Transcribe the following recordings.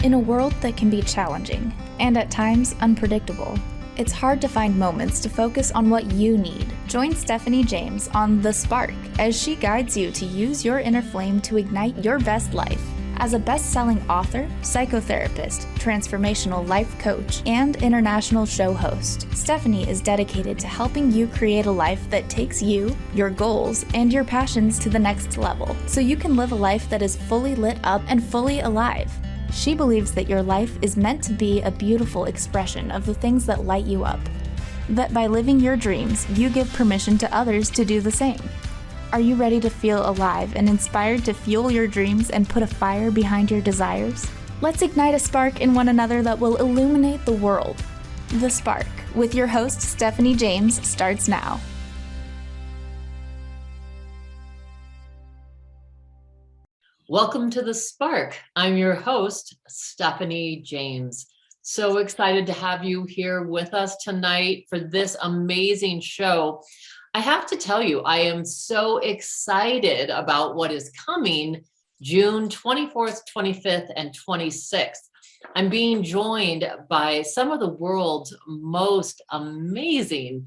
In a world that can be challenging, and at times unpredictable, it's hard to find moments to focus on what you need. Join Stephanie James on The Spark as she guides you to use your inner flame to ignite your best life. As a best-selling author, psychotherapist, transformational life coach, and international show host, Stephanie is dedicated to helping you create a life that takes you, your goals, and your passions to the next level, so you can live a life that is fully lit up and fully alive. She believes that your life is meant to be a beautiful expression of the things that light you up. That by living your dreams, you give permission to others to do the same. Are you ready to feel alive and inspired to fuel your dreams and put a fire behind your desires? Let's ignite a spark in one another that will illuminate the world. The Spark, with your host Stephanie James, starts now. Welcome to The Spark. I'm your host, Stephanie James. So excited to have you here with us tonight for this amazing show. I have to tell you, I am so excited about what is coming June 24th, 25th, and 26th. I'm being joined by some of the world's most amazing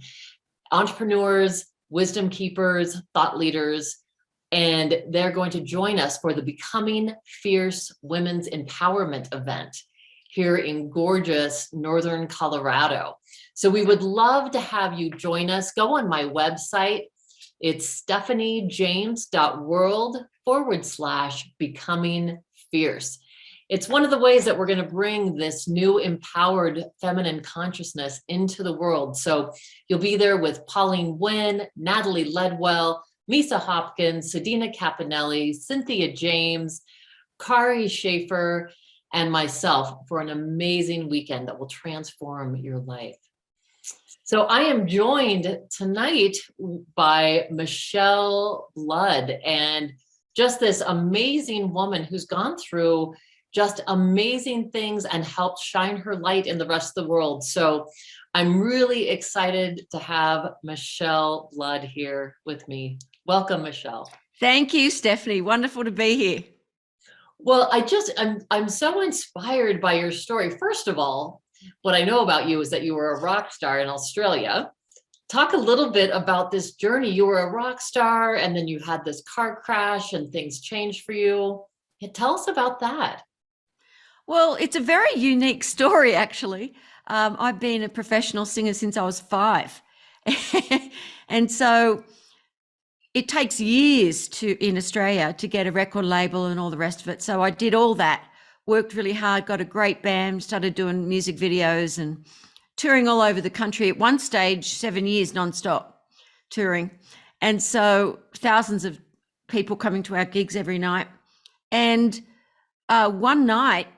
entrepreneurs, wisdom keepers, thought leaders, and they're going to join us for the Becoming Fierce Women's Empowerment event here in gorgeous Northern Colorado. So we would love to have you join us. Go on my website. It's stephaniejames.world/becoming fierce. It's one of the ways that we're going to bring this new empowered feminine consciousness into the world. So you'll be there with Pauline Wynn, Natalie Ledwell, Misa Hopkins, Sadina Capinelli, Cynthia James, Kari Schaefer, and myself for an amazing weekend that will transform your life. So I am joined tonight by Michele Blood, and just this amazing woman who's gone through just amazing things and helped shine her light in the rest of the world. So I'm really excited to have Michele Blood here with me. Welcome, Michele. Thank you, Stephanie. Wonderful to be here. Well, I'm so inspired by your story. First of all, what I know about you is that you were a rock star in Australia. Talk a little bit about this journey. You were a rock star, and then you had this car crash and things changed for you. Tell us about that. Well, it's a very unique story, actually. I've been a professional singer since I was 5. And so it takes years in Australia to get a record label and all the rest of it. So I did all that, worked really hard, got a great band, started doing music videos and touring all over the country. At one stage, 7 years nonstop touring. And so thousands of people coming to our gigs every night. And one night,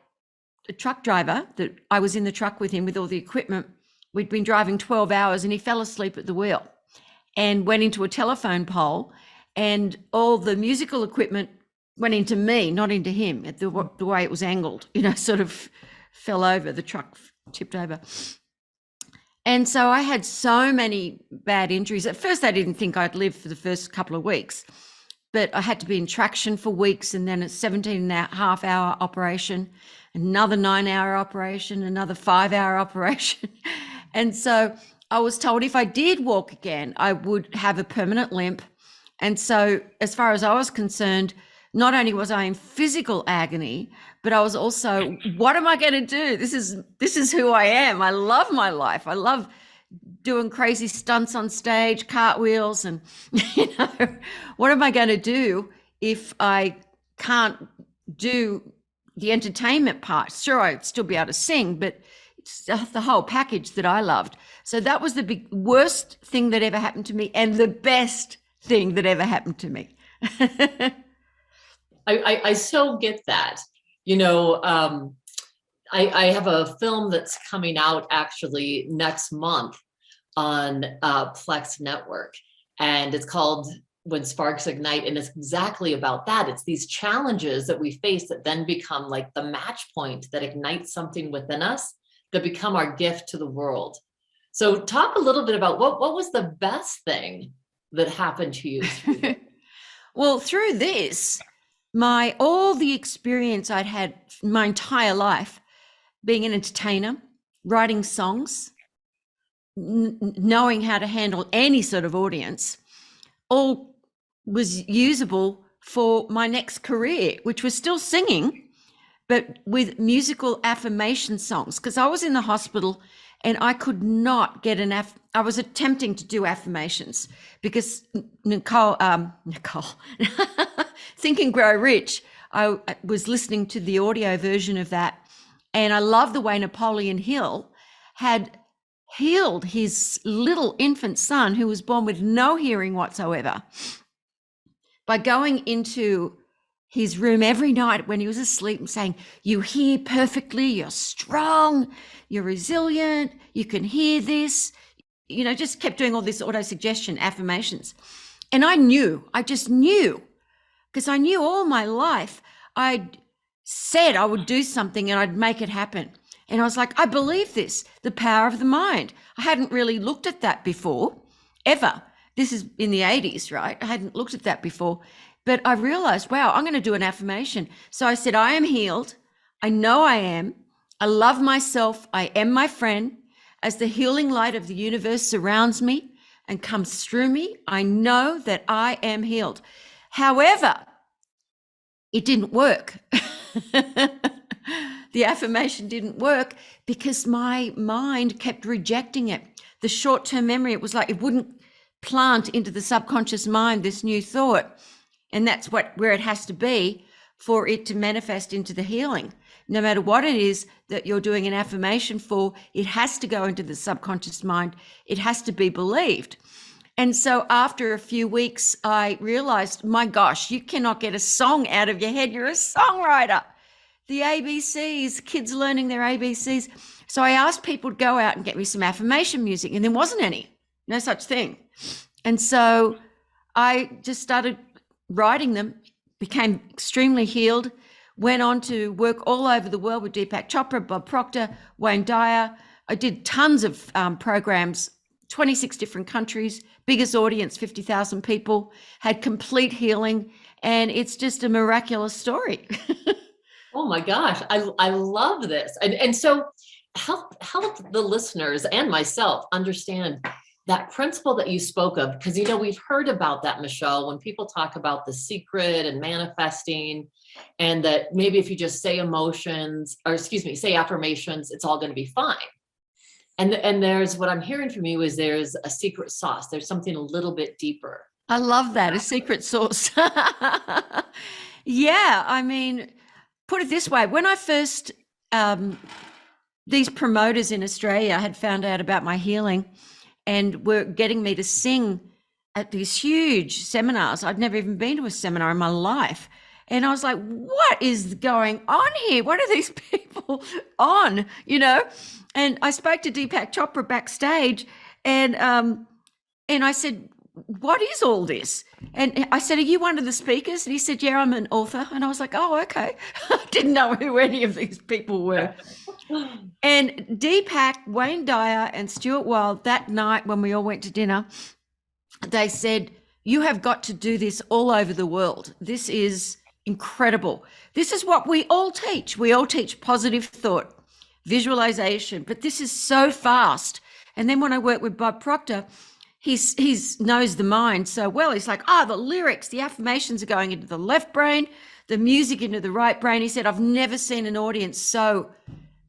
a truck driver that I was in the truck with him with all the equipment, we'd been driving 12 hours and he fell asleep at the wheel and went into a telephone pole, and all the musical equipment went into me, not into him. The way it was angled, sort of fell over, the truck tipped over. And so I had so many bad injuries. At first, I didn't think I'd live for the first couple of weeks, but I had to be in traction for weeks, and then a 17.5-hour operation, another 9-hour operation, another 5-hour operation. And so I was told if I did walk again, I would have a permanent limp. And so as far as I was concerned, not only was I in physical agony, but I was also, what am I going to do? This is who I am. I love my life. I love doing crazy stunts on stage, cartwheels, and what am I going to do if I can't do the entertainment part? Sure, I'd still be able to sing, but it's the whole package that I loved. So that was the worst thing that ever happened to me, and the best thing that ever happened to me. I so get that. I have a film that's coming out actually next month on Plex Network, and it's called When Sparks Ignite, and it's exactly about that. It's these challenges that we face that then become like the match point that ignites something within us that become our gift to the world. So talk a little bit about what was the best thing that happened to you? Well, through this, all the experience I'd had my entire life, being an entertainer, writing songs, knowing how to handle any sort of audience, all was usable for my next career, which was still singing, but with musical affirmation songs. Because I was in the hospital and I could not get I was attempting to do affirmations because Nicole, Think and Grow Rich, I was listening to the audio version of that. And I love the way Napoleon Hill had healed his little infant son who was born with no hearing whatsoever by going into his room every night when he was asleep and saying, "You hear perfectly, you're strong, you're resilient, you can hear this." Just kept doing all this auto-suggestion affirmations. And I just knew, because I knew all my life I'd said I would do something and I'd make it happen. And I was like, I believe this, the power of the mind. I hadn't really looked at that before, ever. This is in the 80s, right? I hadn't looked at that before. But I realized, wow, I'm going to do an affirmation. So I said, I am healed. I know I am. I love myself. I am my friend. As the healing light of the universe surrounds me and comes through me, I know that I am healed. However, it didn't work. The affirmation didn't work because my mind kept rejecting it. The short-term memory, it was like it wouldn't plant into the subconscious mind this new thought. And that's where it has to be for it to manifest into the healing. No matter what it is that you're doing an affirmation for, it has to go into the subconscious mind. It has to be believed. And so after a few weeks, I realized, my gosh, you cannot get a song out of your head. You're a songwriter. The ABCs, kids learning their ABCs. So I asked people to go out and get me some affirmation music, and there wasn't any, no such thing. And so I just started writing them, became extremely healed, went on to work all over the world with 𝗙𝗢𝗥 𝗡𝗎, Bob Proctor, Wayne Dyer. I did tons of programs, 26 different countries, biggest audience, 50,000 people, had complete healing. And it's just a miraculous story. Oh my gosh, I love this. And so help the listeners and myself understand that principle that you spoke of, because we've heard about that, Michele, when people talk about the secret and manifesting, and that maybe if you just say say affirmations, it's all going to be fine. And there's, what I'm hearing from you is there's a secret sauce. There's something a little bit deeper. I love that, a secret sauce. Yeah, I mean, put it this way, when I first, these promoters in Australia had found out about my healing and were getting me to sing at these huge seminars. I'd never even been to a seminar in my life. And I was like, what is going on here? What are these people on, And I spoke to 𝗙𝗢𝗥 𝗡𝗎 backstage, and I said, what is all this? And I said, are you one of the speakers? And he said, yeah, I'm an author. And I was like, oh, okay. I didn't know who any of these people were. And 𝗙𝗢𝗥, Wayne Dyer, and Stuart Wilde, that night when we all went to dinner, they said, you have got to do this all over the world. This is incredible. This is what we all teach. We all teach positive thought, visualization, but this is so fast. And then when I worked with Bob Proctor, he knows the mind so well. He's like, the lyrics, the affirmations are going into the left brain, the music into the right brain. He said, I've never seen an audience so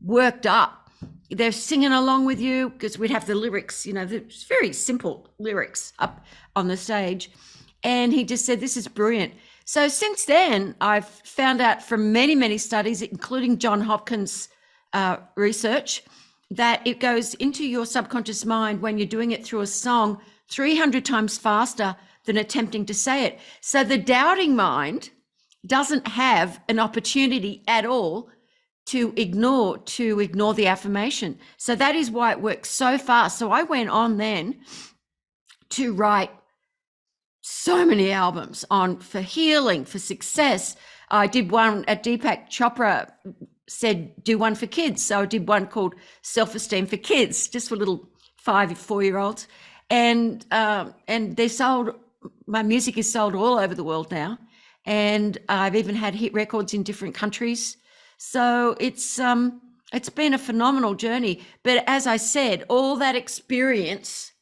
worked up. They're singing along with you, because we'd have the lyrics, the very simple lyrics up on the stage. And he just said, this is brilliant. So since then, I've found out from many, many studies, including John Hopkins' research, that it goes into your subconscious mind when you're doing it through a song 300 times faster than attempting to say it. So the doubting mind doesn't have an opportunity at all to ignore the affirmation. So that is why it works so fast. So I went on then to write so many albums for healing, for success. I did one at 𝗙𝗢𝗥 𝗡𝗎 said, do one for kids. So I did one called Self-Esteem for Kids, just for little 4-year-olds. And they sold, my music is sold all over the world now. and I've even had hit records in different countries. So it's been a phenomenal journey. But as I said, all that experience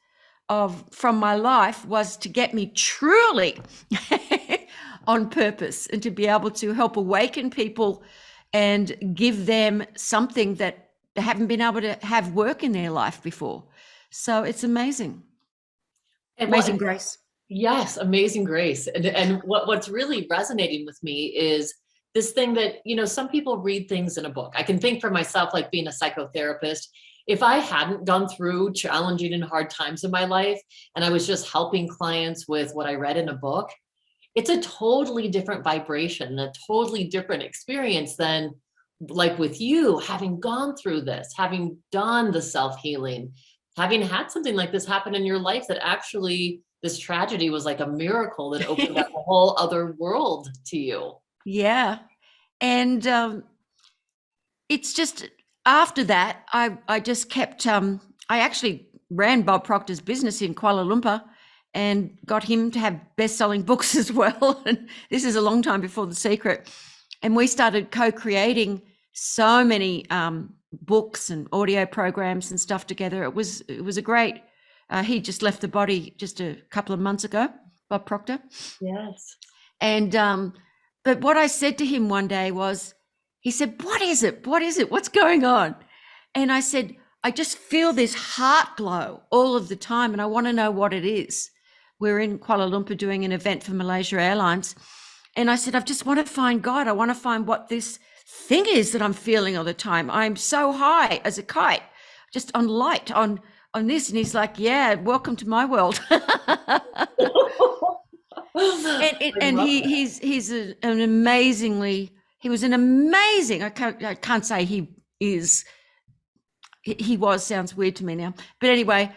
from my life was to get me truly on purpose and to be able to help awaken people and give them something that they haven't been able to have work in their life before. So it's amazing. Amazing grace. Yes, amazing grace. And what's really resonating with me is this thing that, some people read things in a book. I can think for myself, like being a psychotherapist, if I hadn't gone through challenging and hard times in my life, and I was just helping clients with what I read in a book, it's a totally different vibration, a totally different experience than like with you, having gone through this, having done the self-healing, having had something like this happen in your life that actually this tragedy was like a miracle that opened up a whole other world to you. Yeah. And it's just after that, I just kept, I actually ran Bob Proctor's business in Kuala Lumpur and got him to have best-selling books as well. And this is a long time before The Secret. And we started co-creating so many books and audio programs and stuff together. It was a great, he just left the body just a couple of months ago, Bob Proctor. Yes. And, but what I said to him one day was, he said, what is it? What is it? What's going on? And I said, I just feel this heart glow all of the time, and I want to know what it is. We're in Kuala Lumpur doing an event for Malaysia Airlines. And I said, I just want to find God. I want to find what this thing is that I'm feeling all the time. I'm so high as a kite, just on light, on this. And he's like, yeah, welcome to my world. and he's an amazingly, he was an amazing, I can't say he was, sounds weird to me now. But anyway,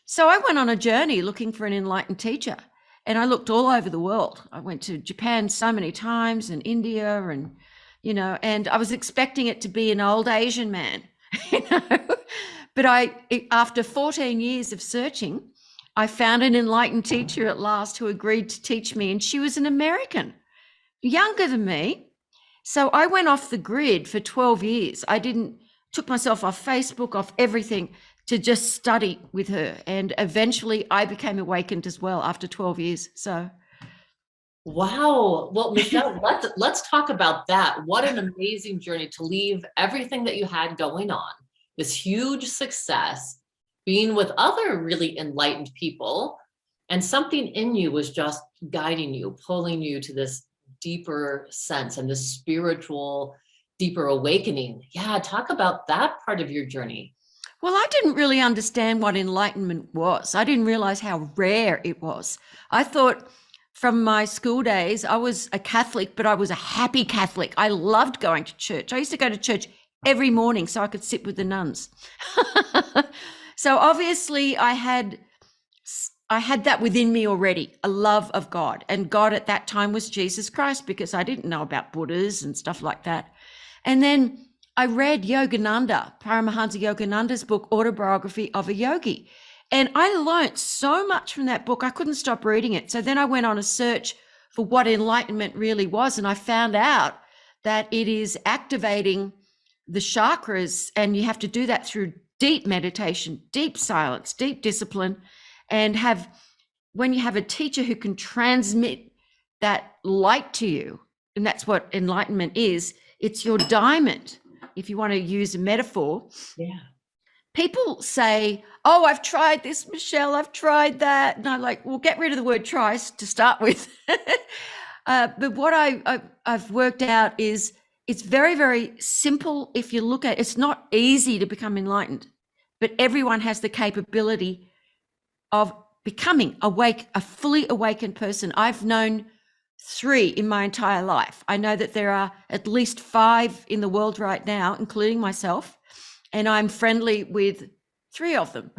so I went on a journey looking for an enlightened teacher, and I looked all over the world. I went to Japan so many times, and India, and, and I was expecting it to be an old Asian man, But after 14 years of searching, I found an enlightened teacher at last who agreed to teach me, and she was an American, younger than me. So I went off the grid for 12 years. Took myself off Facebook, off everything, to just study with her. And eventually I became awakened as well after 12 years. So. Wow. Well, Michele, let's talk about that. What an amazing journey to leave everything that you had going on, this huge success, being with other really enlightened people, and something in you was just guiding you, pulling you to this deeper sense and this spiritual, deeper awakening. Yeah, talk about that part of your journey. Well, I didn't really understand what enlightenment was. I didn't realize how rare it was. I thought from my school days, I was a Catholic, but I was a happy Catholic. I loved going to church. I used to go to church every morning so I could sit with the nuns. So obviously I had that within me already, a love of God. And God at that time was Jesus Christ, because I didn't know about Buddhas and stuff like that. And then I read Yogananda, Paramahansa Yogananda's book, Autobiography of a Yogi. And I learned so much from that book, I couldn't stop reading it. So then I went on a search for what enlightenment really was. And I found out that it is activating the chakras, and you have to do that through deep meditation, deep silence, deep discipline, and when you have a teacher who can transmit that light to you, and that's what enlightenment is, it's your diamond, if you want to use a metaphor. Yeah. People say, oh, I've tried this, Michele, I've tried that. And I'm like, well, get rid of the word try to start with. But what I've worked out is it's very, very simple. If you look at it, it's not easy to become enlightened, but everyone has the capability of becoming awake, a fully awakened person. I've known 3 in my entire life. I know that there are at least 5 in the world right now, including myself, and I'm friendly with 3 of them.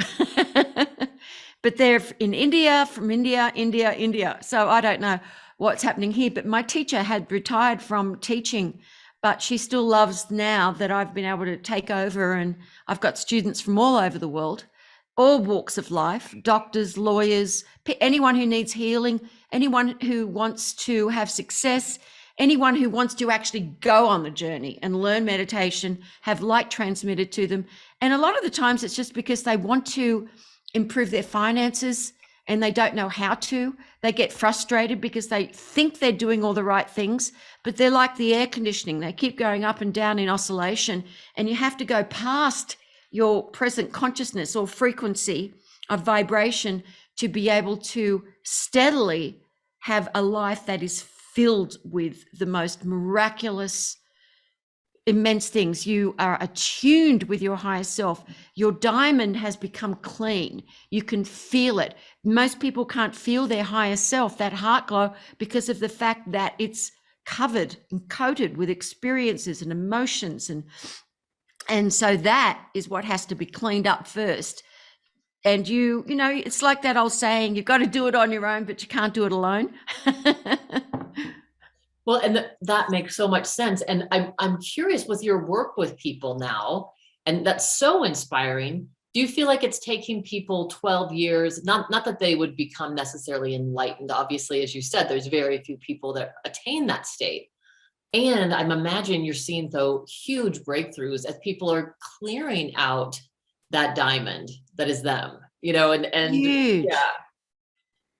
But they're in India, from India. So I don't know what's happening here, but my teacher had retired from teaching, but she still loves now that I've been able to take over, and I've got students from all over the world. all walks of life, doctors, lawyers, anyone who needs healing, anyone who wants to have success, anyone who wants to actually go on the journey and learn meditation, have light transmitted to them. And a lot of the times it's just because they want to improve their finances and they don't know how to. They get frustrated because they think they're doing all the right things, but they're like the air conditioning. They keep going up and down in oscillation, and you have to go past your present consciousness or frequency of vibration to be able to steadily have a life that is filled with the most miraculous, immense things. You are attuned with your higher self. Your diamond has become clean. You can feel it. Most people can't feel their higher self, that heart glow, because of the fact that it's covered and coated with experiences and emotions. And so that is what has to be cleaned up first. And you know, it's like that old saying, you've got to do it on your own, but you can't do it alone. Well, and that makes so much sense. And I'm curious with your work with people now, and that's so inspiring. Do you feel like it's taking people 12 years, not that they would become necessarily enlightened? Obviously, as you said, there's very few people that attain that state. And I'm imagining you're seeing, though, huge breakthroughs as people are clearing out that diamond that is them, you know, and Huge. yeah.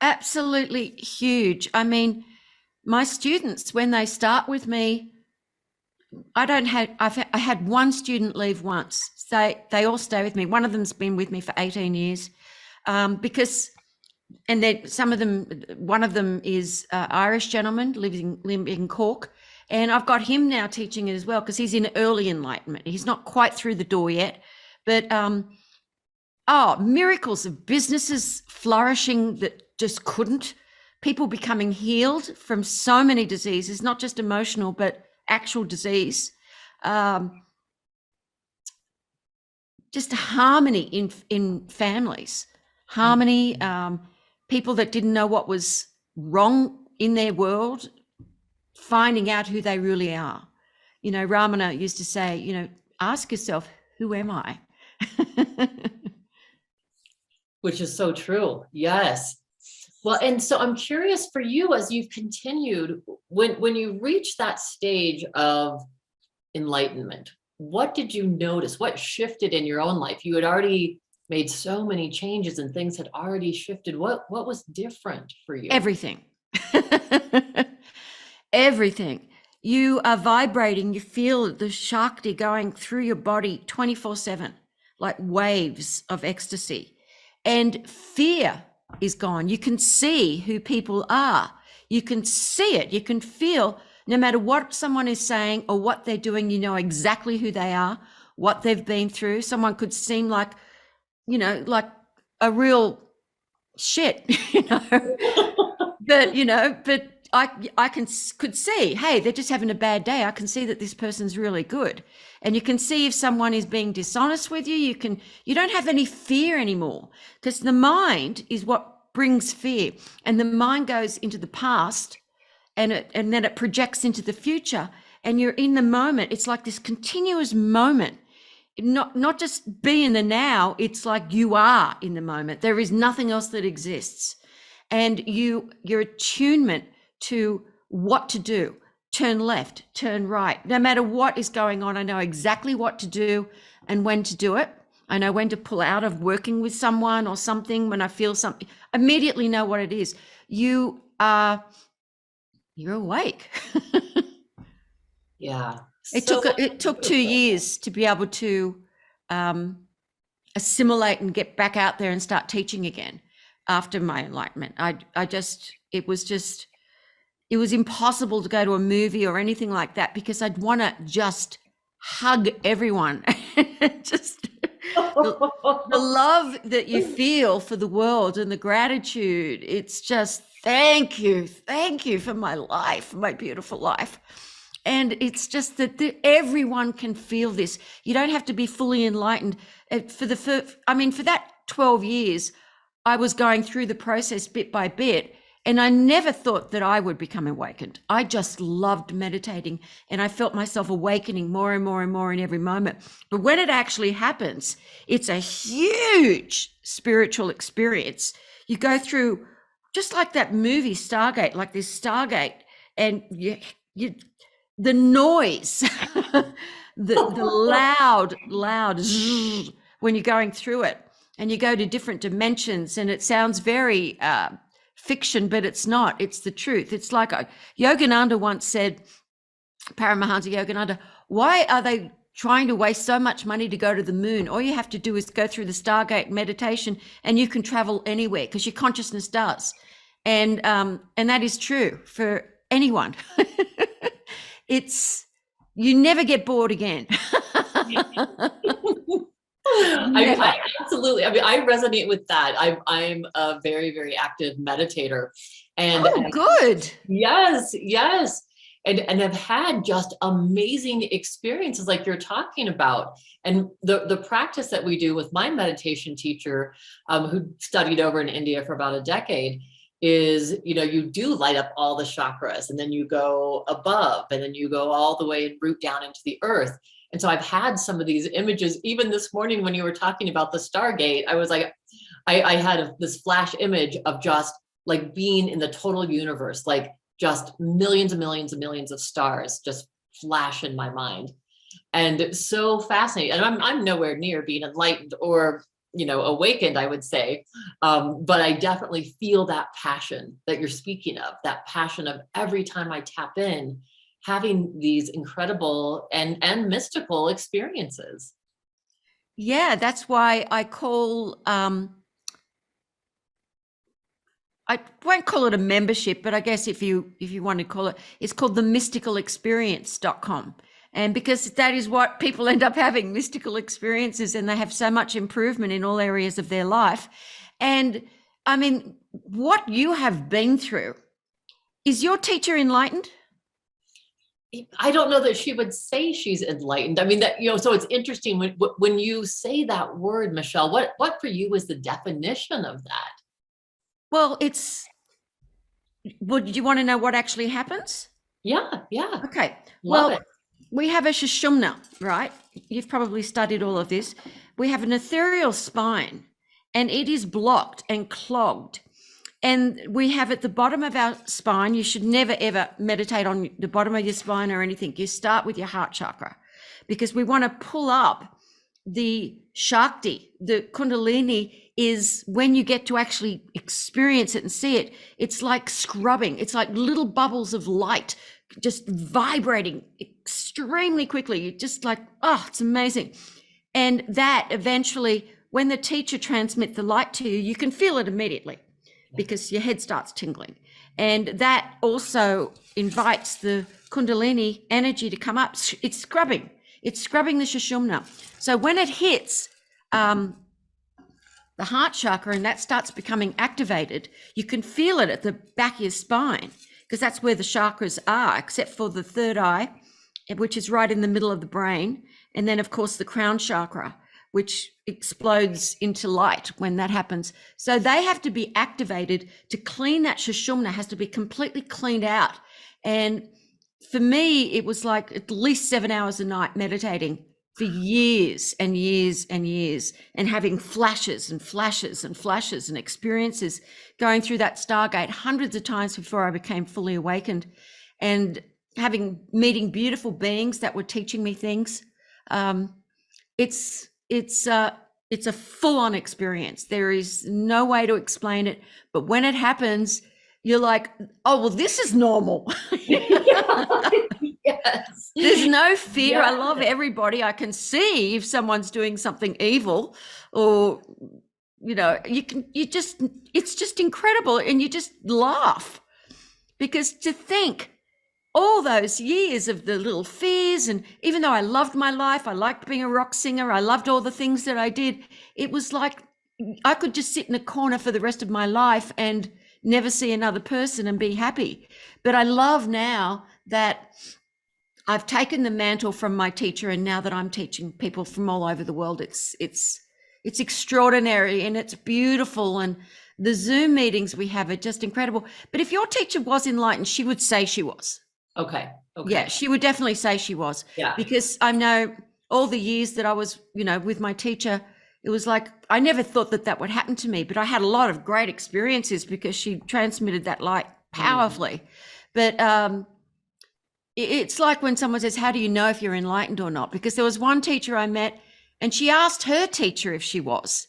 Absolutely huge. I mean, my students, when they start with me, I had one student leave once. They all stay with me. One of them's been with me for 18 years, because, and then some of them, one of them is Irish gentleman living in Cork, and I've got him now teaching it as well because he's in early enlightenment. He's not quite through the door yet, but miracles of businesses flourishing that just couldn't. People becoming healed from so many diseases, not just emotional, but actual disease. Just harmony in families, harmony, people that didn't know what was wrong in their world, finding out who they really are. You know, Ramana used to say, you know, ask yourself, who am I? Which is so true. Yes. Well, and so I'm curious for you, as you've continued, when you reach that stage of enlightenment, what did you notice? What shifted in your own life? You had already made so many changes and things had already shifted. What was different for you? Everything. Everything. You are vibrating. You feel the Shakti going through your body 24/7, like waves of ecstasy. And fear is gone. You can see who people are. You can see it. You can feel, no matter what someone is saying or what they're doing, you know exactly who they are, what they've been through. Someone could seem like, you know, like a real shit, you know, but I could see, hey, they're just having a bad day. I can see that this person's really good. And you can see if someone is being dishonest with you. You don't have any fear anymore, because the mind is what brings fear, and the mind goes into the past and then it projects into the future, and you're in the moment. It's like this continuous moment, not just be in the now. It's like you are in the moment. There is nothing else that exists. And your attunement to what to do, turn left, turn right, no matter what is going on. I know exactly what to do and when to do it. I know when to pull out of working with someone or something. When I feel something, immediately know what it is. You're awake. Yeah. It took 2 years to be able to assimilate and get back out there and start teaching again after my enlightenment. It was impossible to go to a movie or anything like that, because I'd want to just hug everyone. Just the love that you feel for the world and the gratitude. It's just, thank you for my life, my beautiful life. And it's just that everyone can feel this. You don't have to be fully enlightened. For that 12 years, I was going through the process bit by bit, And I never thought that I would become awakened. I just loved meditating, and I felt myself awakening more and more and more in every moment. But when it actually happens, it's a huge spiritual experience. You go through, just like that movie Stargate, like this Stargate, and the noise, the loud zzz, when you're going through it, and you go to different dimensions, and it sounds very fiction, but it's not. It's the truth. It's like Yogananda once said, Paramahansa Yogananda, why are they trying to waste so much money to go to the moon? All you have to do is go through the Stargate meditation, and you can travel anywhere, because your consciousness does. And that is true for anyone. You never get bored again. I absolutely. I mean, I resonate with that. I'm a very, very active meditator, and good. Yes, and have had just amazing experiences like you're talking about. And the practice that we do with my meditation teacher, who studied over in India for about a decade, is, you do light up all the chakras, and then you go above, and then you go all the way and root down into the earth. And so I've had some of these images, even this morning when you were talking about the Stargate, I was like, I had this flash image of just like being in the total universe, like just millions and millions and millions of stars just flash in my mind. And so fascinating. And I'm nowhere near being enlightened or, awakened, I would say. But I definitely feel that passion that you're speaking of, that passion of every time I tap in, having these incredible and mystical experiences. Yeah, that's why I call, I won't call it a membership, but I guess if you want to call it, it's called the mysticalexperience.com. And because that is what people end up having, mystical experiences, and they have so much improvement in all areas of their life. And I mean, what you have been through, is your teacher enlightened? I don't know that she would say she's enlightened. I mean, that, so it's interesting when you say that word, Michele, what for you is the definition of that? Well, do you want to know what actually happens? Yeah. Okay. Love it. We have a 𝗟𝗓𝗏, right? You've probably studied all of this. We have an ethereal spine, and it is blocked and clogged. And we have at the bottom of our spine, you should never, ever meditate on the bottom of your spine or anything. You start with your heart chakra, because we want to pull up the Shakti. The Kundalini is, when you get to actually experience it and see it, it's like scrubbing. It's like little bubbles of light just vibrating extremely quickly. You're just like, oh, it's amazing. And that eventually, when the teacher transmits the light to you, you can feel it immediately, because your head starts tingling. And that also invites the Kundalini energy to come up. It's scrubbing the 𝗟𝗓𝗏. So when it hits the heart chakra and that starts becoming activated, you can feel it at the back of your spine, because that's where the chakras are, except for the third eye, which is right in the middle of the brain. And then, of course, the crown chakra, which explodes into light when that happens. So they have to be activated to clean. That 𝗟𝗓𝗏 has to be completely cleaned out. And for me, it was like at least 7 hours a night meditating for years and years and years, and having flashes and flashes and flashes and experiences, going through that Stargate hundreds of times before I became fully awakened, and meeting beautiful beings that were teaching me things. It's a full-on experience. There is no way to explain it, but when it happens, you're like, oh, well, this is normal. Yes. There's no fear. Yes. I love everybody. I can see if someone's doing something evil, or, it's just incredible. And you just laugh, because to think all those years of the little fears, and even though I loved my life, I liked being a rock singer, I loved all the things that I did, it was like I could just sit in a corner for the rest of my life and never see another person and be happy. But I love now that I've taken the mantle from my teacher, and now that I'm teaching people from all over the world, it's extraordinary and it's beautiful. And The Zoom meetings we have are just incredible. But if your teacher was enlightened, she would say she was. Okay. Yeah, she would definitely say she was. Yeah. Because I know all the years that I was, with my teacher, it was like, I never thought that would happen to me, but I had a lot of great experiences because she transmitted that light powerfully. But it's like when someone says, how do you know if you're enlightened or not? Because there was one teacher I met and she asked her teacher if she was.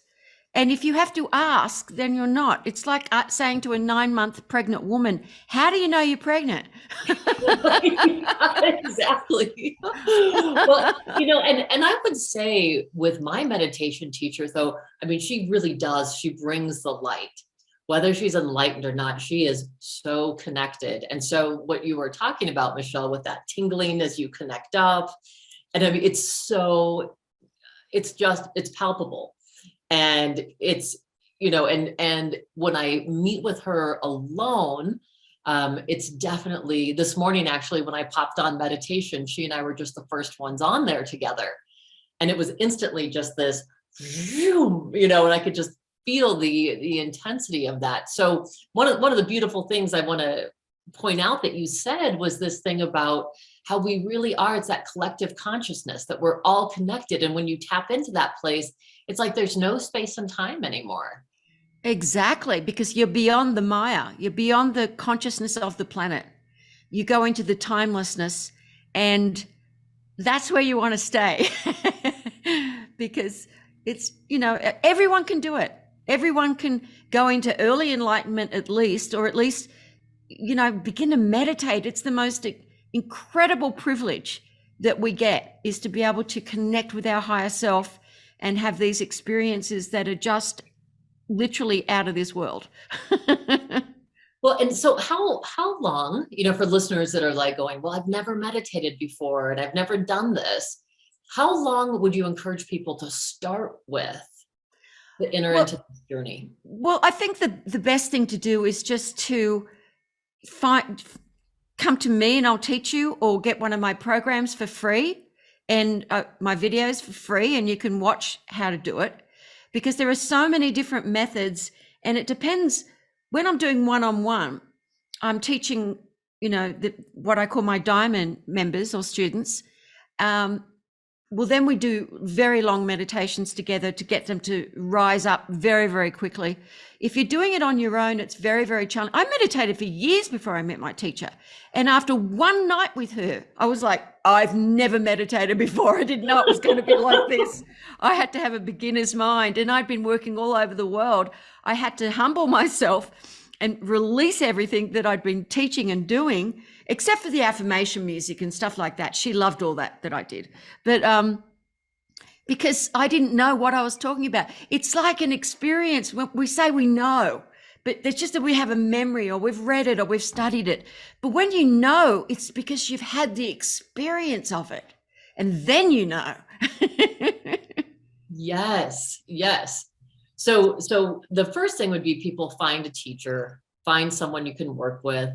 And if you have to ask, then you're not. It's like saying to a 9-month pregnant woman, how do you know you're pregnant? Exactly. Well, and I would say with my meditation teacher, though, I mean, she really does. She brings the light. Whether she's enlightened or not, she is so connected. And so what you were talking about, Michele, with that tingling as you connect up, and I mean, it's palpable. And it's, and when I meet with her alone, it's definitely this morning, actually, when I popped on meditation, she and I were just the first ones on there together. And it was instantly just this, and I could just feel the intensity of that. So one of the beautiful things I want to point out that you said was this thing about how we really are. It's that collective consciousness that we're all connected. And when you tap into that place, it's like there's no space and time anymore. Exactly, because you're beyond the Maya. You're beyond the consciousness of the planet. You go into the timelessness, and that's where you want to stay. Because it's, everyone can do it. Everyone can go into early enlightenment at least, or at least, begin to meditate. It's the most incredible privilege that we get, is to be able to connect with our higher self and have these experiences that are just literally out of this world. Well, and so how long, for listeners that are like going, well, I've never meditated before and I've never done this, how long would you encourage people to start with to enter into this journey? Well, I think the best thing to do is just to come to me and I'll teach you, or get one of my programs for free, and my videos for free, and you can watch how to do it, because there are so many different methods, and it depends. When I'm doing one-on-one, I'm teaching, what I call my diamond members or students. Well, then we do very long meditations together to get them to rise up very, very quickly. If you're doing it on your own, it's very, very challenging. I meditated for years before I met my teacher. And after one night with her, I was like, I've never meditated before. I didn't know it was going to be like this. I had to have a beginner's mind, and I'd been working all over the world. I had to humble myself and release everything that I'd been teaching and doing, except for the affirmation music and stuff like that. She loved all that I did. But because I didn't know what I was talking about. It's like an experience. When we say we know, but it's just that we have a memory, or we've read it, or we've studied it. But when you know, it's because you've had the experience of it, and then you know. Yes. So the first thing would be people find a teacher, find someone you can work with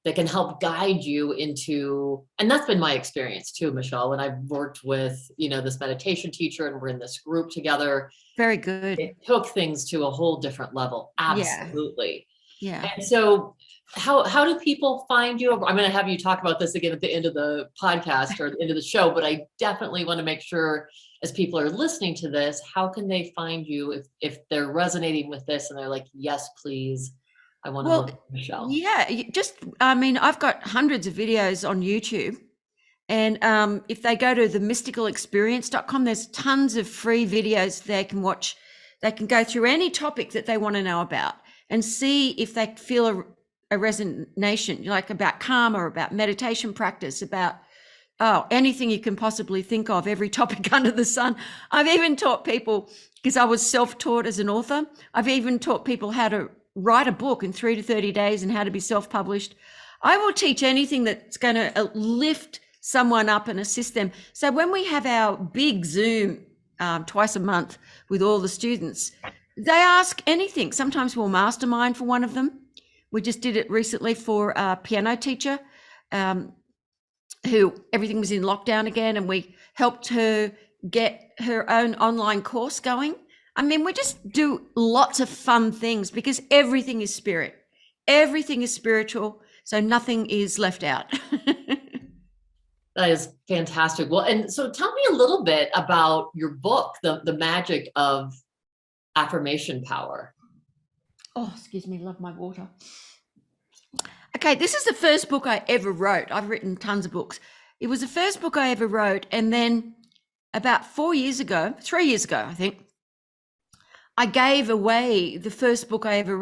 that can help guide you into, and that's been my experience too, Michele, when I've worked with, this meditation teacher and we're in this group together. Very good. It took things to a whole different level. Absolutely. Yeah. And so how do people find you? I'm going to have you talk about this again at the end of the podcast or the end of the show, but I definitely want to make sure, as people are listening to this, how can they find you if they're resonating with this and they're like, yes, please, I want to work with Michele? Yeah, I've got hundreds of videos on YouTube, and if they go to themysticalexperience.com, there's tons of free videos they can watch. They can go through any topic that they want to know about and see if they feel a resonation, like about karma, or about meditation practice, about anything you can possibly think of, every topic under the sun. I've even taught people, because I was self-taught as an author, I've even taught people how to write a book in 3 to 30 days and how to be self-published. I will teach anything that's going to lift someone up and assist them. So when we have our big Zoom twice a month with all the students, they ask anything. Sometimes we'll mastermind for one of them. We just did it recently for a piano teacher who everything was in lockdown again, and we helped her get her own online course going. I mean, we just do lots of fun things because everything is spirit. Everything is spiritual. So nothing is left out. That is fantastic. Well, and so tell me a little bit about your book, The Magic of Affirmation Power. Oh, excuse me, love my water. Okay, this is the first book I ever wrote. I've written tons of books. It was the first book I ever wrote. And then about 3 years ago, I think, I gave away the first book I ever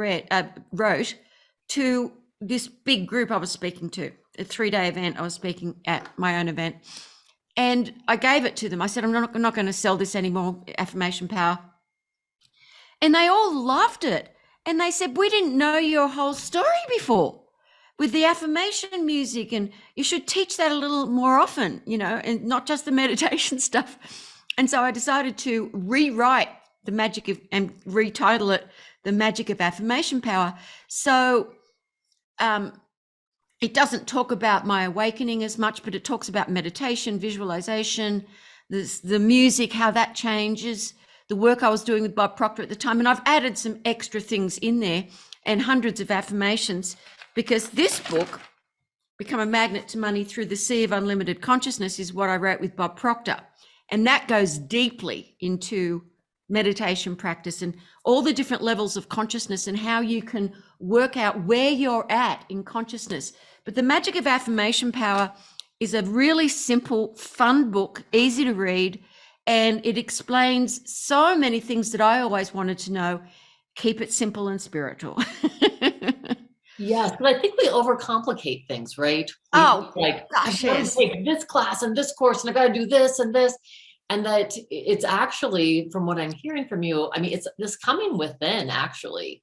wrote to this big group I was speaking to, a 3-day event I was speaking at, my own event. And I gave it to them. I said, I'm not going to sell this anymore, Affirmation Power. And they all loved it. And they said, we didn't know your whole story before with the affirmation music, and you should teach that a little more often, you know, and not just the meditation stuff. And so I decided to rewrite The Magic of, and retitle it The Magic of Affirmation Power. So it doesn't talk about my awakening as much, but it talks about meditation, visualization, the music, how that changes, the work I was doing with Bob Proctor at the time. And I've added some extra things in there and hundreds of affirmations, because this book, Become a Magnet to Money Through the Sea of Unlimited Consciousness, is what I wrote with Bob Proctor. And that goes deeply into meditation practice and all the different levels of consciousness and how you can work out where you're at in consciousness. But The Magic of Affirmation Power is a really simple, fun book, easy to read, and it explains so many things that I always wanted to know. Keep it simple and spiritual. Yes, but I think we overcomplicate things, right? Oh, like, gosh, I gotta yes. take this class and this course, and I got to do this and this. And that it's actually, from what I'm hearing from you, I mean, it's this coming within, actually.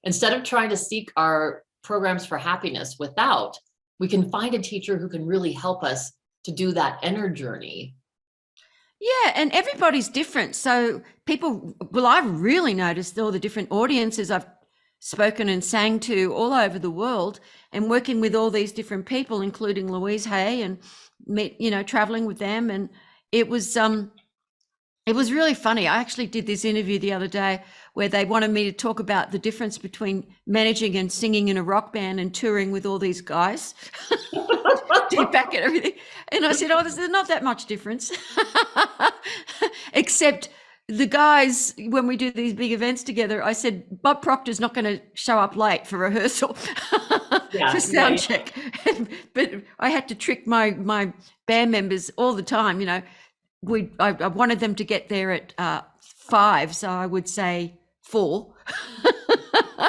Instead of trying to seek our programs for happiness without, we can find a teacher who can really help us to do that inner journey. Yeah, and everybody's different. So people, well, I've really noticed all the different audiences I've spoken and sang to all over the world, and working with all these different people, including Louise Hay, and traveling with them. And it was really funny. I actually did this interview the other day where they wanted me to talk about the difference between managing and singing in a rock band and touring with all these guys, deep back and everything. And I said, oh, there's not that much difference, except the guys, when we do these big events together, I said, Bob Proctor's not going to show up late for rehearsal, for sound check. But I had to trick my band members all the time. You know, I wanted them to get there at 5, so I would say 4.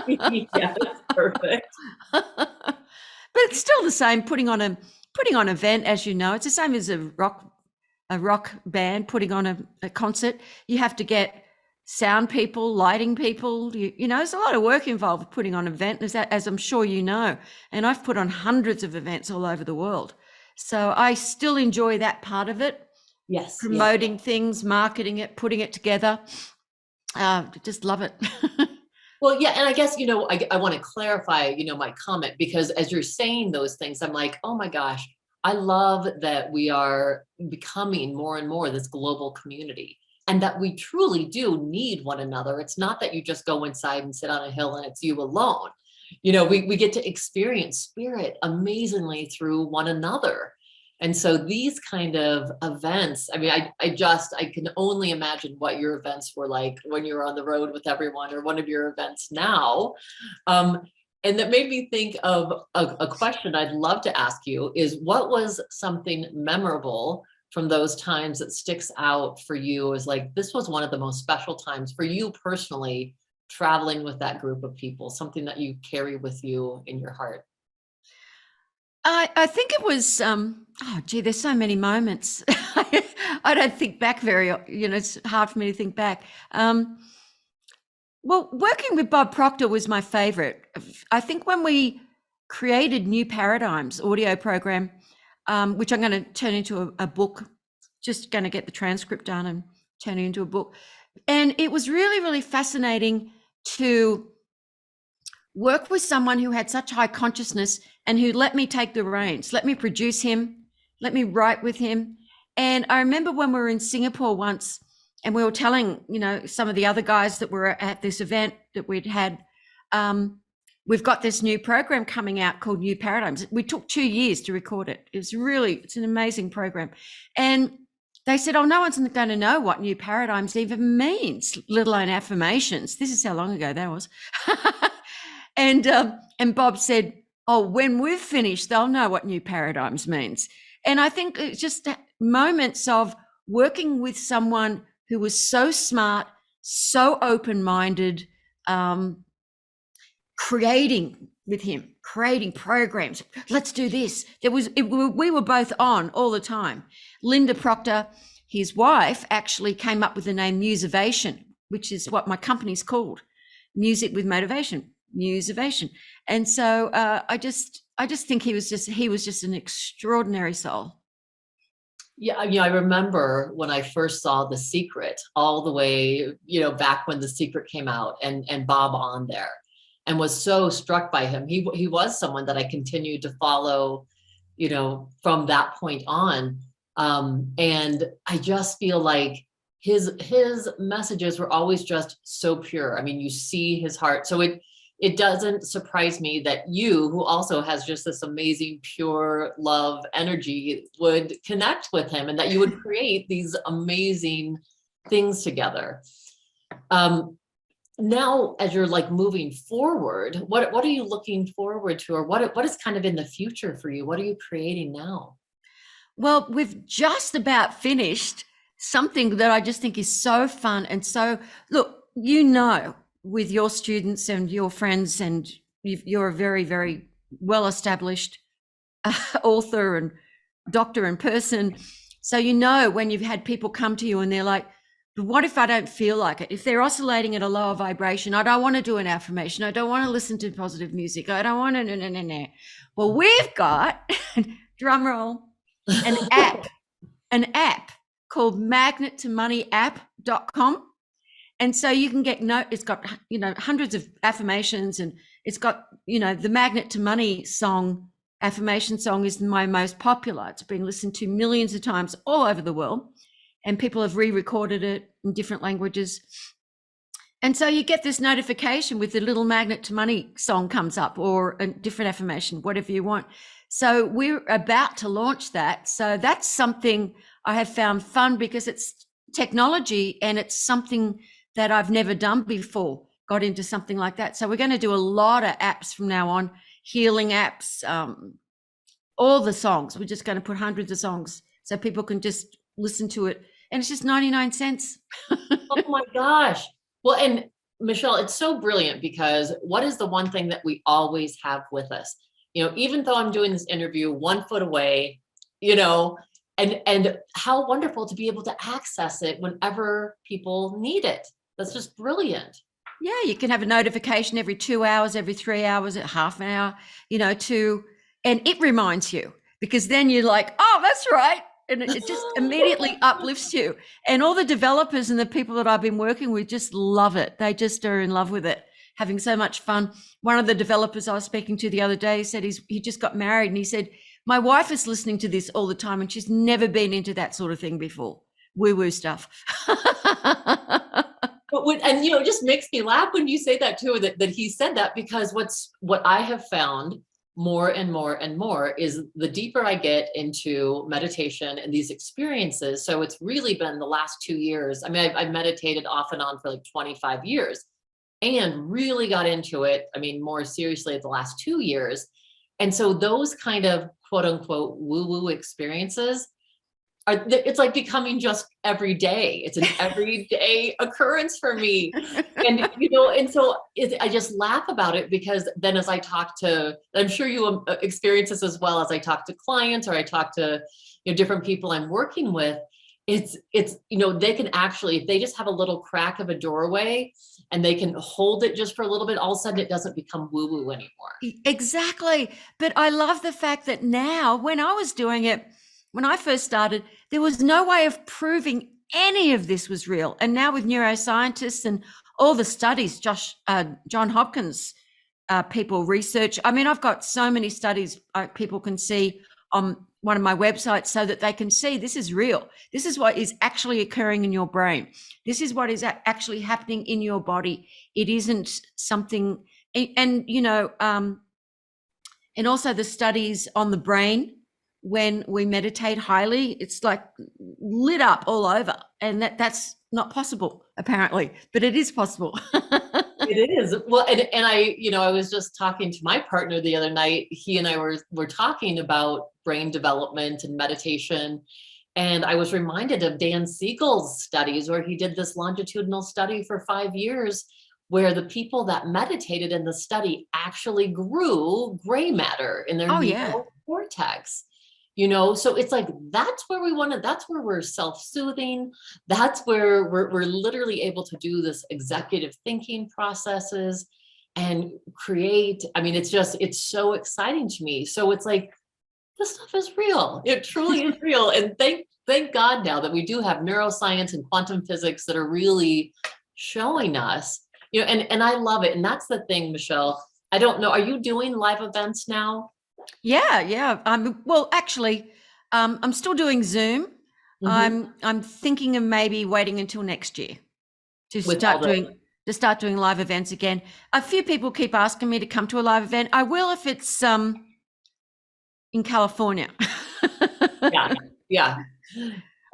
Yeah, that's perfect. But it's still the same. Putting on an event, as you know, it's the same as a rock band putting on a concert. You have to get sound people, lighting people, you know, there's a lot of work involved with putting on an event, as I'm sure you know. And I've put on hundreds of events all over the world. So I still enjoy that part of it. Yes. Promoting things, marketing it, putting it together. Just love it. Well, yeah. And I guess, I want to clarify, my comment, because as you're saying those things, I'm like, oh my gosh, I love that we are becoming more and more this global community, and that we truly do need one another. It's not that you just go inside and sit on a hill and it's you alone. We get to experience spirit amazingly through one another. And so these kind of events, I mean, I can only imagine what your events were like when you were on the road with everyone, or one of your events now. And that made me think of a question I'd love to ask you is, what was something memorable from those times that sticks out for you as like, this was one of the most special times for you personally, traveling with that group of people, something that you carry with you in your heart? I think it was, there's so many moments. I don't think back it's hard for me to think back. Well, working with Bob Proctor was my favorite. I think when we created New Paradigms audio program, which I'm going to turn into a book, just going to get the transcript done and turn it into a book. And it was really, really fascinating to work with someone who had such high consciousness and who let me take the reins, let me produce him, let me write with him. And I remember when we were in Singapore once, and we were telling, some of the other guys that were at this event that we'd had, we've got this new program coming out called New Paradigms. We took 2 years to record it. It's an amazing program. And they said, oh, no one's going to know what New Paradigms even means, let alone affirmations. This is how long ago that was. And Bob said, oh, when we've finished, they'll know what New Paradigms means. And I think it's just moments of working with someone who was so smart, so open-minded, creating programs. Let's do this. We were both on all the time. Linda Proctor, his wife, actually came up with the name Musivation, which is what my company's called, Music with Motivation, Musivation. And so I just think he was just an extraordinary soul. Yeah, I remember when I first saw The Secret, all the way, back when The Secret came out, and Bob on there, and was so struck by him. He was someone that I continued to follow, from that point on. And I just feel like his messages were always just so pure. I mean, you see his heart. So it doesn't surprise me that you, who also has just this amazing, pure love energy, would connect with him, and that you would create these amazing things together. Now, as you're moving forward, what are you looking forward to, or what is kind of in the future for you? What are you creating now? Well, we've just about finished something that I just think is so fun. And so, look, with your students and your friends, and you're a very, very well-established author and doctor and person. So, when you've had people come to you and they're like, but what if I don't feel like it? If they're oscillating at a lower vibration, I don't want to do an affirmation. I don't want to listen to positive music. I don't want to, no. Well, we've got, drumroll, an app called 𝗟𝗘𝗥𝗡.com. And so you can it's got, hundreds of affirmations, and it's got, the Magnet to Money song, affirmation song, is my most popular. It's been listened to millions of times all over the world, and people have re-recorded it in different languages. And so you get this notification with the little Magnet to Money song comes up, or a different affirmation, whatever you want. So we're about to launch that. So that's something I have found fun, because it's technology and it's something that I've never done before, got into something like that. So we're going to do a lot of apps from now on, healing apps, all the songs. We're just going to put hundreds of songs so people can just listen to it. And it's just 99 cents. Oh my gosh. Well, and Michele, it's so brilliant, because what is the one thing that we always have with us? Even though I'm doing this interview 1 foot away, and how wonderful to be able to access it whenever people need it. That's just brilliant. Yeah, you can have a notification every 2 hours, every 3 hours, half an hour, and it reminds you, because then you're like, oh, that's right. And it just immediately uplifts you. And all the developers and the people that I've been working with just love it. They just are in love with it, having so much fun. One of the developers I was speaking to the other day said he just got married, and he said, my wife is listening to this all the time, and she's never been into that sort of thing before. Woo-woo stuff. And it just makes me laugh when you say that too, that he said that, because what I have found more and more and more is the deeper I get into meditation and these experiences. So it's really been the last 2 years. I mean, I've meditated off and on for 25 years, and really got into it, more seriously the last 2 years. And so those kind of quote unquote woo-woo experiences it's like becoming just every day. It's an everyday occurrence for me. And, and so I just laugh about it, because then as I talk to, I'm sure you experience this as well, as I talk to clients, or I talk to, different people I'm working with, it's, they can actually, if they just have a little crack of a doorway and they can hold it just for a little bit, all of a sudden it doesn't become woo-woo anymore. Exactly. But I love the fact that now, when I was doing it, when I first started, there was no way of proving any of this was real. And now with neuroscientists and all the studies, John Hopkins people research. I've got so many studies people can see on one of my websites so that they can see this is real. This is what is actually occurring in your brain. This is what is actually happening in your body. It isn't something, and and also the studies on the brain, when we meditate highly, it's like lit up all over, and that's not possible apparently, but it is possible. It is. Well, and I was just talking to my partner the other night. He and I were talking about brain development and meditation. And I was reminded of Dan Siegel's studies, where he did this longitudinal study for 5 years, where the people that meditated in the study actually grew gray matter in their neocortex. So it's like, that's where we want to, that's where we're self-soothing. That's where we're literally able to do this executive thinking processes and create. I mean, it's so exciting to me. So it's like, this stuff is real. It truly is real. And thank God now that we do have neuroscience and quantum physics that are really showing us, and I love it. And that's the thing, Michele. I don't know, are you doing live events now? Yeah. Well, actually, I'm still doing Zoom. Mm-hmm. I'm thinking of maybe waiting until next year to start doing live events again. A few people keep asking me to come to a live event. I will if it's in California. Yeah.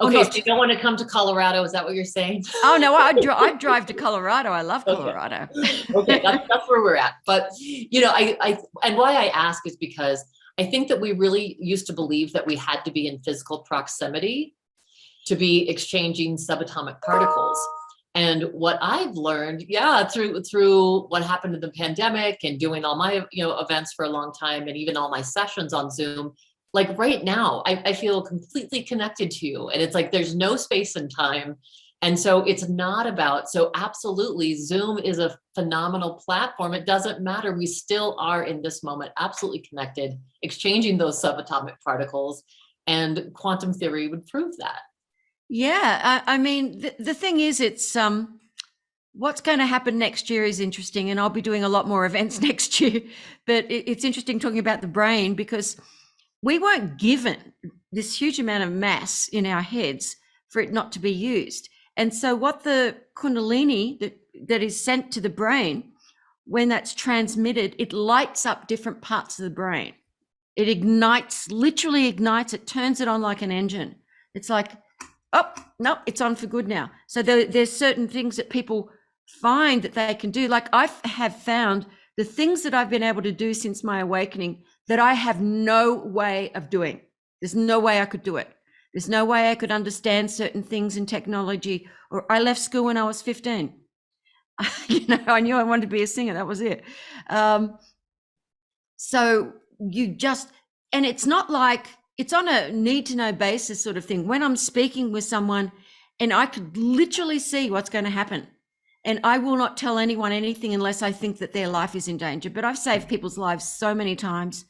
Okay, so you don't want to come to Colorado, is that what you're saying? Oh no, I'd drive to Colorado. I love Colorado. Okay, that's where we're at. But I and why I ask is because I think that we really used to believe that we had to be in physical proximity to be exchanging subatomic particles. And what I've learned, through what happened in the pandemic and doing all my events for a long time, and even all my sessions on Zoom, like right now, I feel completely connected to you. And it's like, there's no space and time. And so it's not about, so absolutely, Zoom is a phenomenal platform. It doesn't matter. We still are in this moment, absolutely connected, exchanging those subatomic particles. And quantum theory would prove that. Yeah. I mean, the thing is, it's what's going to happen next year is interesting. And I'll be doing a lot more events next year. But it's interesting talking about the brain, because we weren't given this huge amount of mass in our heads for it not to be used. And so what the Kundalini that is sent to the brain, when that's transmitted, it lights up different parts of the brain. It literally ignites, it turns it on like an engine. It's like, oh, no, it's on for good now. So there's certain things that people find that they can do. Like I have found the things that I've been able to do since my awakening that I have no way of doing. There's no way I could do it. There's no way I could understand certain things in technology. Or I left school when I was 15. I knew I wanted to be a singer. That was it. So and it's not like, it's on a need to know basis sort of thing. When I'm speaking with someone and I could literally see what's going to happen, and I will not tell anyone anything unless I think that their life is in danger. But I've saved people's lives so many times.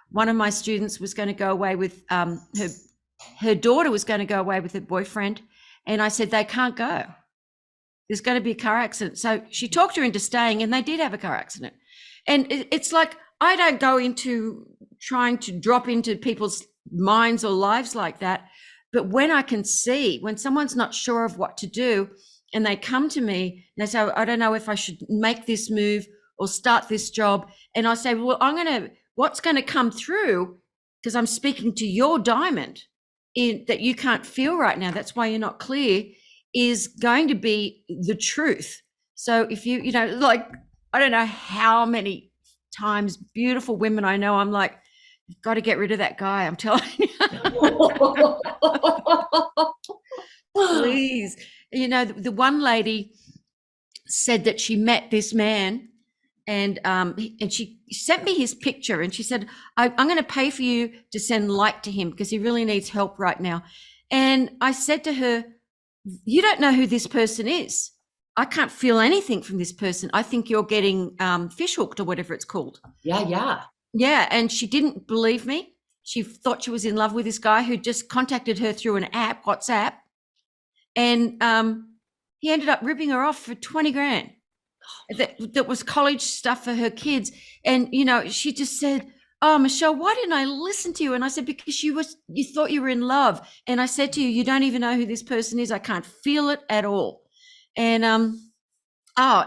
One of my students was going to go away with her daughter was going to go away with her boyfriend. And I said, they can't go. There's going to be a car accident. So she talked her into staying, and they did have a car accident. And it's like, I don't go into trying to drop into people's minds or lives like that. But when I can see, when someone's not sure of what to do, and they come to me and they say, I don't know if I should make this move or start this job. And I say, well, what's going to come through, because I'm speaking to your diamond that you can't feel right now. That's why you're not clear, is going to be the truth. So if like, I don't know how many times beautiful women I know, I'm like, you've got to get rid of that guy. I'm telling you. Please. The one lady said that she met this man, and she sent me his picture, and she said, I'm going to pay for you to send light to him because he really needs help right now. And I said to her, you don't know who this person is. I can't feel anything from this person. I think you're getting fish hooked or whatever it's called. Yeah. And she didn't believe me. She thought she was in love with this guy who just contacted her through an app, WhatsApp. And he ended up ripping her off for 20 grand. That was college stuff for her kids. And, she just said, "Oh, Michelle, why didn't I listen to you?" And I said, "Because you thought you were in love." And I said to you, "You don't even know who this person is. I can't feel it at all." And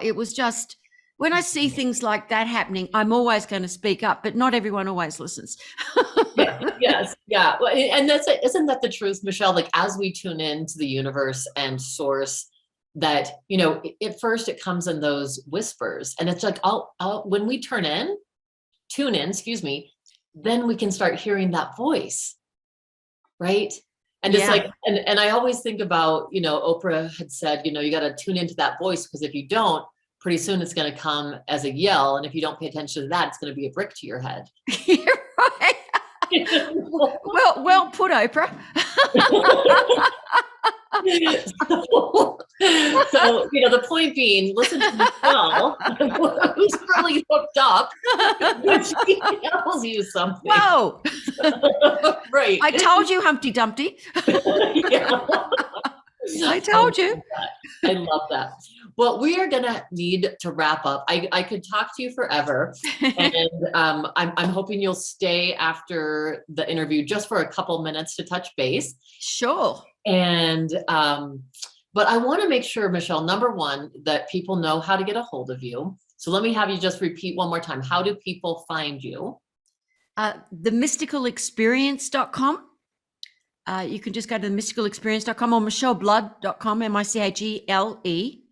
it was just, when I see things like that happening, I'm always going to speak up, but not everyone always listens. Yes. Yeah. Well, and isn't that the truth, Michelle? Like, as we tune into the universe and source, that, at first it comes in those whispers, and it's like, when we tune in, excuse me, then we can start hearing that voice. Right. And it's like, and I always think about, Oprah had said, you got to tune into that voice, because if you don't, pretty soon it's going to come as a yell. And if you don't pay attention to that, it's going to be a brick to your head. You're right. Well put, Oprah. So, the point being, listen to Michelle, who's really hooked up, when she tells you something. Whoa. Right. I told you, Humpty Dumpty. I told you. I love that. Well, we are going to need to wrap up. I could talk to you forever. And I'm hoping you'll stay after the interview just for a couple minutes to touch base. Sure. And, but I want to make sure, Michelle, number one, that people know how to get a hold of you. So let me have you just repeat one more time. How do people find you? TheMysticalExperience.com. You can just go to TheMysticalExperience.com or MichelleBlood.com, MichelleBlood.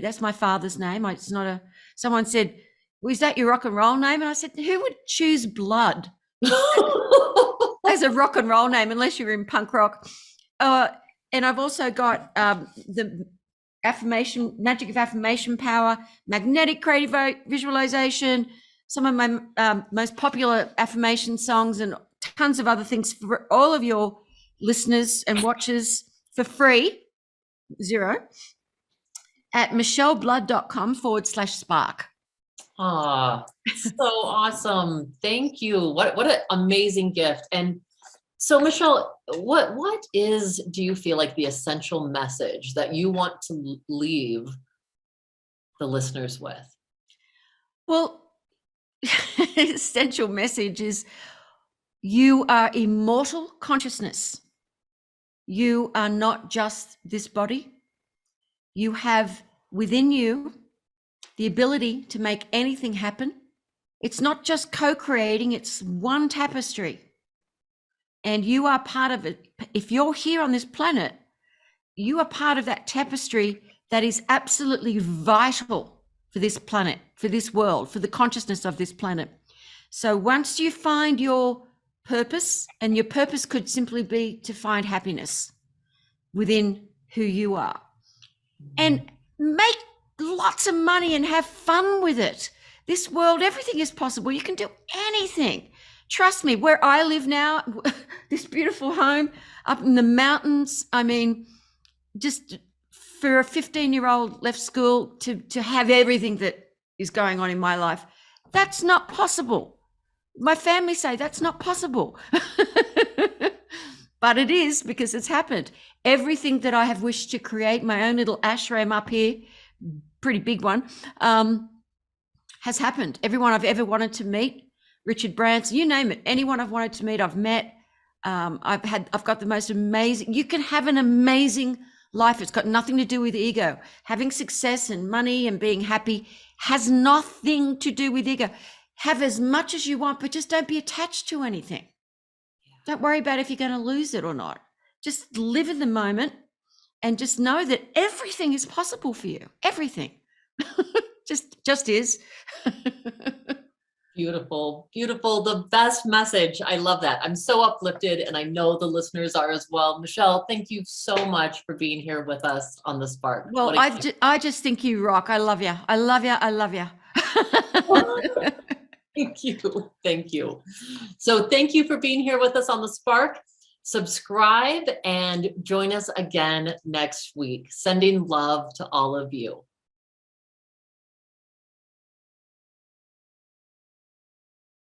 That's my father's name. It's not a, someone said, "Well, is that your rock and roll name?" And I said, "Who would choose Blood as a rock and roll name unless you're in punk rock?" And I've also got the affirmation, magic of affirmation power, magnetic creative visualization, some of my most popular affirmation songs, and tons of other things for all of your listeners and watchers for free, zero, at michelleblood.com/spark. Ah, so awesome. Thank you. What an amazing gift. And so, Michelle, what do you feel like the essential message that you want to leave the listeners with? Well, essential message is, you are immortal consciousness. You are not just this body. You have within you the ability to make anything happen. It's not just co-creating, it's one tapestry. And you are part of it. If you're here on this planet, you are part of that tapestry that is absolutely vital for this planet, for this world, for the consciousness of this planet. So once you find your purpose, and your purpose could simply be to find happiness within who you are, and make lots of money and have fun with it. This world, everything is possible. You can do anything. Trust me, where I live now, this beautiful home up in the mountains, I mean, just for a 15-year-old left school to have everything that is going on in my life, that's not possible. My family say that's not possible. But it is, because it's happened. Everything that I have wished to create, my own little ashram up here, pretty big one, has happened. Everyone I've ever wanted to meet, Richard Branson, you name it, anyone I've wanted to meet, I've met. I've got the most amazing, you can have an amazing life. It's got nothing to do with ego. Having success and money and being happy has nothing to do with ego. Have as much as you want, but just don't be attached to anything. Don't worry about if you're going to lose it or not. Just live in the moment and just know that everything is possible for you. Everything. just is. Beautiful, beautiful. The best message. I love that. I'm so uplifted, and I know the listeners are as well. Michelle, thank you so much for being here with us on The Spark. Well, I just think you rock. I love you. I love you. I love you. Thank you. Thank you. So thank you for being here with us on The Spark. Subscribe and join us again next week. Sending love to all of you.